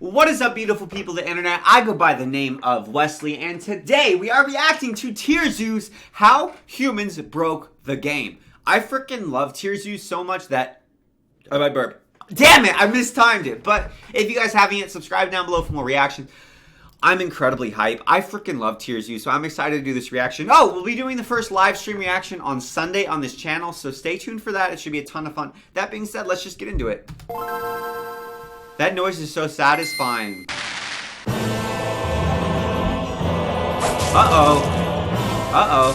What is up, beautiful people of the internet? I go by the name of Wesley, and today we are reacting to TierZoo's How Humans Broke the Game. I freaking love TierZoo's so much that... Oh, my burp. Damn it, I mistimed it. But if you guys haven't yet, subscribe down below for more reactions. I'm incredibly hype. I freaking love TierZoo's, so I'm excited to do this reaction. Oh, we'll be doing the first live stream reaction on Sunday on this channel, so stay tuned for that. It should be a ton of fun. That being said, let's just get into it. That noise is so satisfying. Uh-oh. Uh-oh.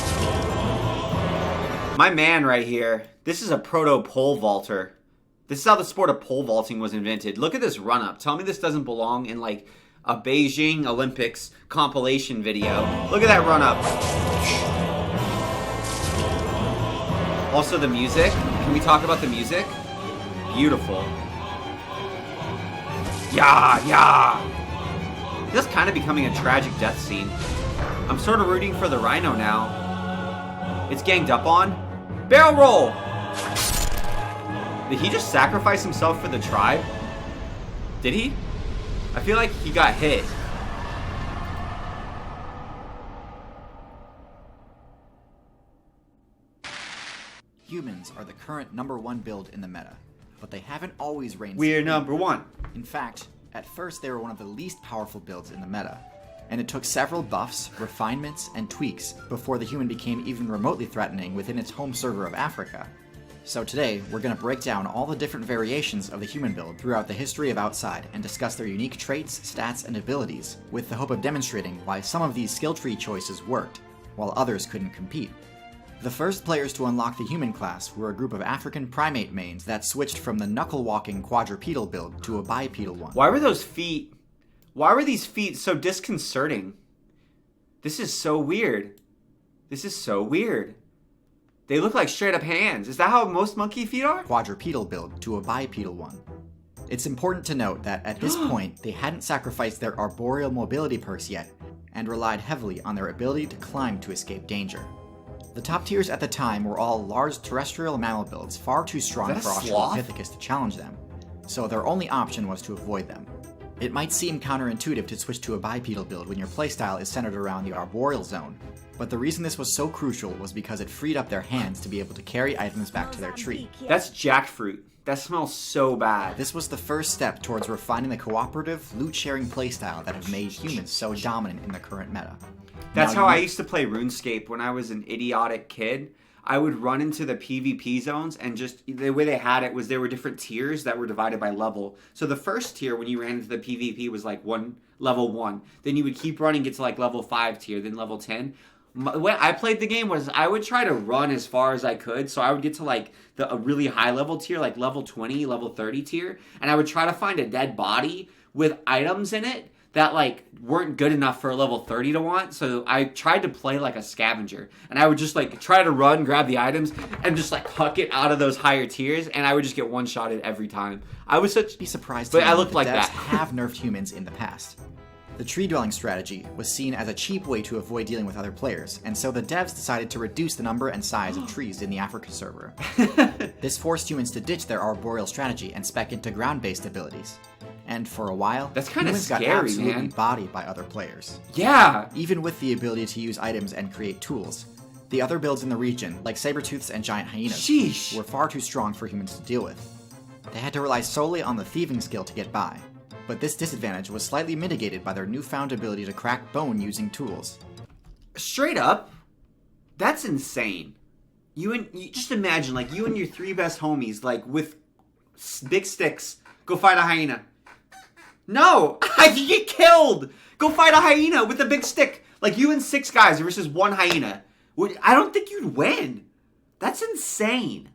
My man right here. This is a proto pole vaulter. This is how the sport of pole vaulting was invented. Look at this run-up. Tell me this doesn't belong in, like, a Beijing Olympics compilation video. Look at that run-up. Also, the music. Can we talk about the music? Beautiful. Yeah. This is kind of becoming a tragic death scene. I'm sort of rooting for the rhino now. It's ganged up on. Barrel roll! Did he just sacrifice himself for the tribe? Did he? I feel like he got hit. Humans are the current #1 build in the meta, but they haven't always reigned We're supreme. #1. In fact, at first they were one of the least powerful builds in the meta, and it took several buffs, refinements, and tweaks before the human became even remotely threatening within its home server of Africa. So today, we're going to break down all the different variations of the human build throughout the history of Outside and discuss their unique traits, stats, and abilities, with the hope of demonstrating why some of these skill tree choices worked, while others couldn't compete. The first players to unlock the human class were a group of African primate mains that switched from the knuckle-walking quadrupedal build to a bipedal one. Why were those feet... Why were these feet so disconcerting? This is so weird. This is so weird. They look like straight up hands. Is that how most monkey feet are? Quadrupedal build to a bipedal one. It's important to note that at this point, they hadn't sacrificed their arboreal mobility perks yet, and relied heavily on their ability to climb to escape danger. The top tiers at the time were all large terrestrial mammal builds far too strong for Australopithecus to challenge them, so their only option was to avoid them. It might seem counterintuitive to switch to a bipedal build when your playstyle is centered around the arboreal zone, but the reason this was so crucial was because it freed up their hands to be able to carry items back to their tree. That's jackfruit. That smells so bad. This was the first step towards refining the cooperative, loot-sharing playstyle that have made humans so dominant in the current meta. That's how I used to play RuneScape when I was an idiotic kid. I would run into the PvP zones, and just the way they had it was there were different tiers that were divided by level. So the first tier when you ran into the PvP was like level 1. Then you would keep running, get to like level 5 tier, then level 10. When I played the game was I would try to run as far as I could, so I would get to like a really high level tier, like level 20, level 30 tier, and I would try to find a dead body with items in it that like weren't good enough for a level 30 to want. So I tried to play like a scavenger, and I would just like try to run, grab the items, and just like huck it out of those higher tiers, and I would just get one-shotted every time. I was such... Be surprised but to I know looked like devs that. have nerfed humans in the past. The tree-dwelling strategy was seen as a cheap way to avoid dealing with other players, and so the devs decided to reduce the number and size of trees in the Africa server. This forced humans to ditch their arboreal strategy and spec into ground-based abilities. And for a while, that's kind of scary, got absolutely bodied by other players. Yeah! Even with the ability to use items and create tools, the other builds in the region, like saber-tooths and giant hyenas, were far too strong for humans to deal with. They had to rely solely on the thieving skill to get by. But this disadvantage was slightly mitigated by their newfound ability to crack bone using tools. Straight up, that's insane. You just imagine, like, you and your 3 best homies, like, with big sticks, go fight a hyena. No! I can get killed! Go fight a hyena with a big stick. Like, you and 6 guys versus 1 hyena. I don't think you'd win. That's insane.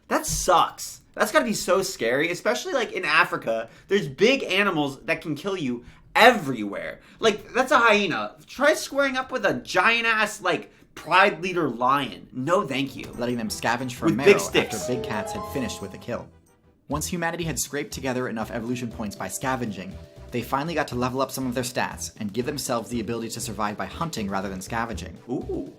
That sucks. That's gotta be so scary, especially like in Africa. There's big animals that can kill you everywhere. Like, that's a hyena. Try squaring up with a giant-ass, like, pride leader lion. No thank you. Letting them scavenge for marrow after big cats had finished with a kill. Once humanity had scraped together enough evolution points by scavenging, they finally got to level up some of their stats and give themselves the ability to survive by hunting rather than scavenging. Ooh.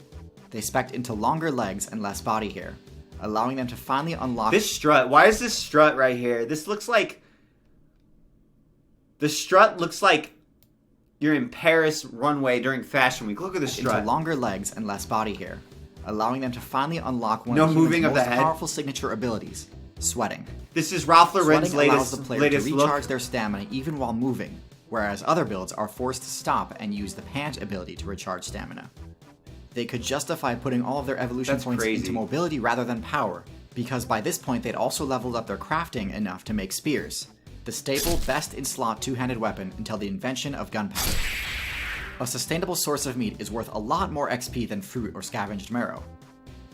They spec'd into longer legs and less body hair, allowing them to finally unlock... This strut. Why is this strut right here? This looks like... The strut looks like you're in Paris runway during Fashion Week. Look at the strut. Into longer legs and less body hair, allowing them to finally unlock one No of the moving humans' of the most head. powerful signature abilities, sweating. This is Ralph Lauren's Sweating allows the latest player to recharge look. their stamina even while moving, whereas other builds are forced to stop and use the pant ability to recharge stamina. They could justify putting all of their evolution That's points crazy. into mobility rather than power, because by this point they'd also leveled up their crafting enough to make spears, the staple best-in-slot two-handed weapon until the invention of gunpowder. A sustainable source of meat is worth a lot more XP than fruit or scavenged marrow.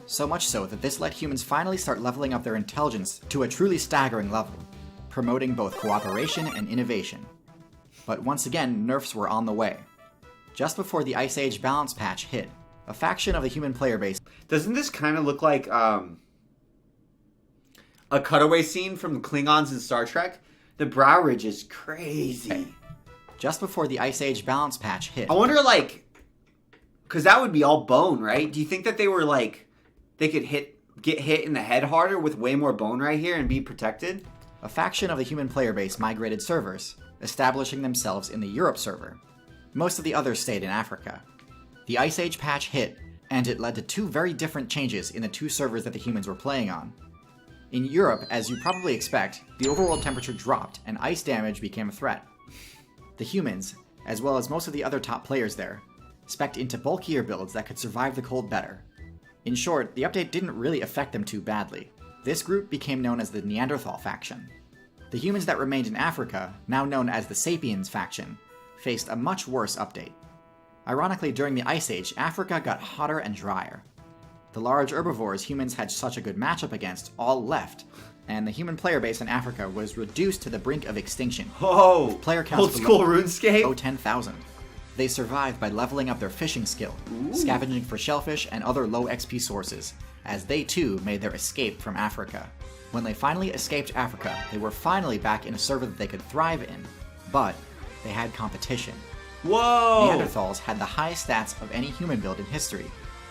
So much so that this let humans finally start leveling up their intelligence to a truly staggering level, promoting both cooperation and innovation. But once again, nerfs were on the way. Just before the Ice Age balance patch hit, a faction of the human player base... Doesn't this kind of look like a cutaway scene from the Klingons in Star Trek? The brow ridge is crazy. Just before the Ice Age balance patch hit... I wonder, because that would be all bone, right? Do you think that they were, they could get hit in the head harder with way more bone right here and be protected? A faction of the human player base migrated servers, establishing themselves in the Europe server. Most of the others stayed in Africa. The Ice Age patch hit, and it led to two very different changes in the two servers that the humans were playing on. In Europe, as you probably expect, the overworld temperature dropped and ice damage became a threat. The humans, as well as most of the other top players there, spec'd into bulkier builds that could survive the cold better. In short, the update didn't really affect them too badly. This group became known as the Neanderthal faction. The humans that remained in Africa, now known as the Sapiens faction, faced a much worse update. Ironically, during the Ice Age, Africa got hotter and drier. The large herbivores humans had such a good matchup against all left, and the human player base in Africa was reduced to the brink of extinction. Oh, Player counts old school RuneScape? 10,000. They survived by leveling up their fishing skill, scavenging for shellfish and other low XP sources, as they too made their escape from Africa. When they finally escaped Africa, they were finally back in a server that they could thrive in, but they had competition. Whoa! Neanderthals had the highest stats of any human build in history.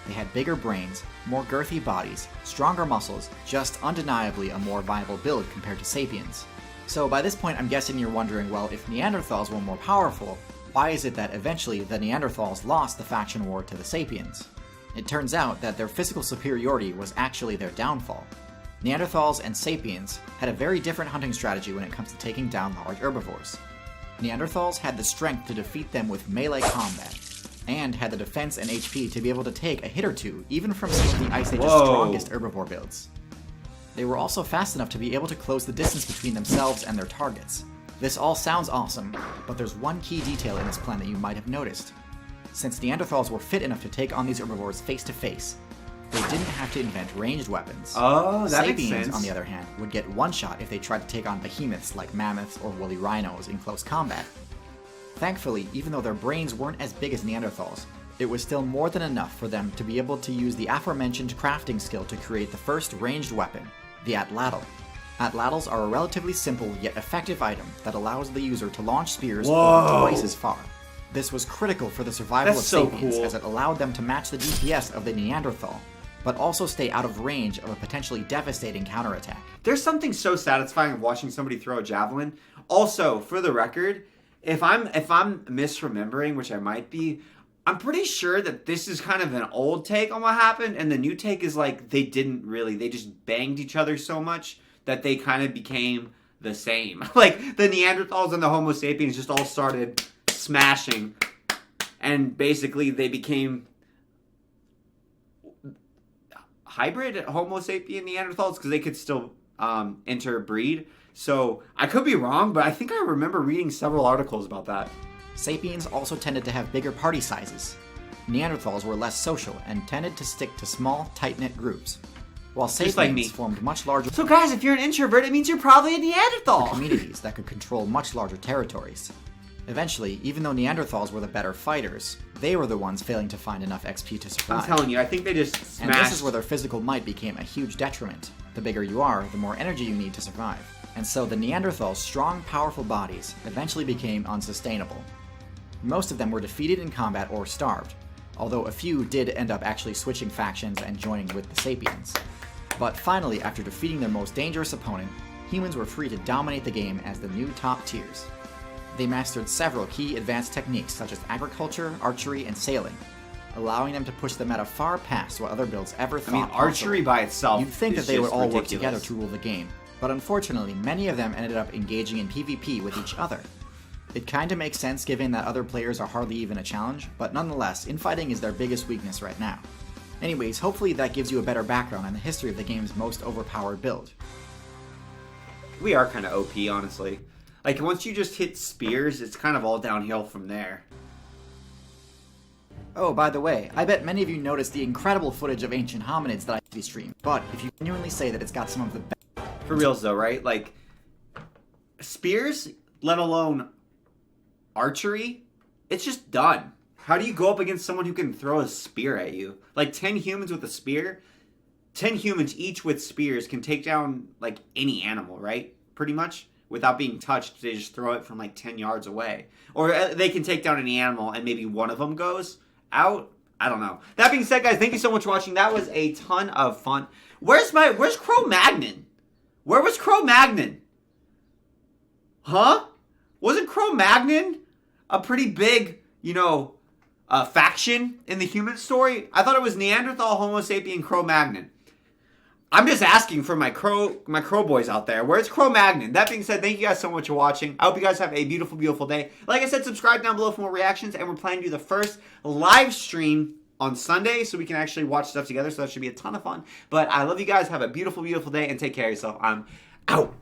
They had bigger brains, more girthy bodies, stronger muscles, just undeniably a more viable build compared to Sapiens. So by this point I'm guessing you're wondering, well, if Neanderthals were more powerful, why is it that eventually the Neanderthals lost the faction war to the Sapiens? It turns out that their physical superiority was actually their downfall. Neanderthals and Sapiens had a very different hunting strategy when it comes to taking down large herbivores. Neanderthals had the strength to defeat them with melee combat, and had the defense and HP to be able to take a hit or two, even from some of the Ice Age's strongest herbivore builds. They were also fast enough to be able to close the distance between themselves and their targets. This all sounds awesome, but there's one key detail in this plan that you might have noticed. Since Neanderthals were fit enough to take on these herbivores face to face, they didn't have to invent ranged weapons. Oh, that Sapiens, makes sense. on the other hand, would get one shot if they tried to take on behemoths like mammoths or woolly rhinos in close combat. Thankfully, even though their brains weren't as big as Neanderthals, it was still more than enough for them to be able to use the aforementioned crafting skill to create the first ranged weapon, the atlatl. Atlatls are a relatively simple yet effective item that allows the user to launch spears over twice as far. This was critical for the survival That's of so Sapiens, cool. as it allowed them to match the DPS of the Neanderthal, but also stay out of range of a potentially devastating counterattack. There's something so satisfying of watching somebody throw a javelin. Also, for the record, if I'm misremembering, which I might be, I'm pretty sure that this is kind of an old take on what happened, and the new take is they just banged each other so much that they kind of became the same. The Neanderthals and the Homo sapiens just all started smashing, and basically they became hybrid Homo sapien Neanderthals because they could still interbreed. So I could be wrong, but I think I remember reading several articles about that. Sapiens also tended to have bigger party sizes. Neanderthals were less social and tended to stick to small, tight-knit groups, while Just like me. Sapiens formed much larger So guys, if you're an introvert, it means you're probably a Neanderthal. communities that could control much larger territories. Eventually, even though Neanderthals were the better fighters, they were the ones failing to find enough XP to survive. I'm telling you, I think they just smashed. And this is where their physical might became a huge detriment. The bigger you are, the more energy you need to survive. And so the Neanderthals' strong, powerful bodies eventually became unsustainable. Most of them were defeated in combat or starved, although a few did end up actually switching factions and joining with the Sapiens. But finally, after defeating their most dangerous opponent, humans were free to dominate the game as the new top tiers. they mastered several key advanced techniques such as agriculture, archery, and sailing, allowing them to push the meta far past what other builds ever thought possible. Archery by itself. You'd think is that they would just all work ridiculous. together to rule the game, but unfortunately, many of them ended up engaging in PvP with each other. It kinda makes sense given that other players are hardly even a challenge, but nonetheless, infighting is their biggest weakness right now. Anyways, hopefully that gives you a better background on the history of the game's most overpowered build. We are kind of OP, honestly. Like, once you just hit spears, it's kind of all downhill from there. Oh, by the way, I bet many of you noticed the incredible footage of ancient hominids that I streamed, but if you genuinely say that it's got some of the best... For reals, though, right? Like, spears, let alone archery, it's just done. How do you go up against someone who can throw a spear at you? Like, 10 humans with a spear? 10 humans each with spears can take down, like, any animal, right? Pretty much. Without being touched, they just throw it from, like, 10 yards away. Or they can take down any animal and maybe one of them goes out. I don't know. That being said, guys, thank you so much for watching. That was a ton of fun. Where's Cro-Magnon? Where was Cro-Magnon? Huh? Wasn't Cro-Magnon a pretty big, faction in the human story? I thought it was Neanderthal, Homo sapien, Cro-Magnon. I'm just asking for my crow boys out there. Where's Cro-Magnon? That being said, thank you guys so much for watching. I hope you guys have a beautiful, beautiful day. Like I said, subscribe down below for more reactions, and we're planning to do the first live stream on Sunday so we can actually watch stuff together, so that should be a ton of fun. But I love you guys. Have a beautiful, beautiful day, and take care of yourself. I'm out.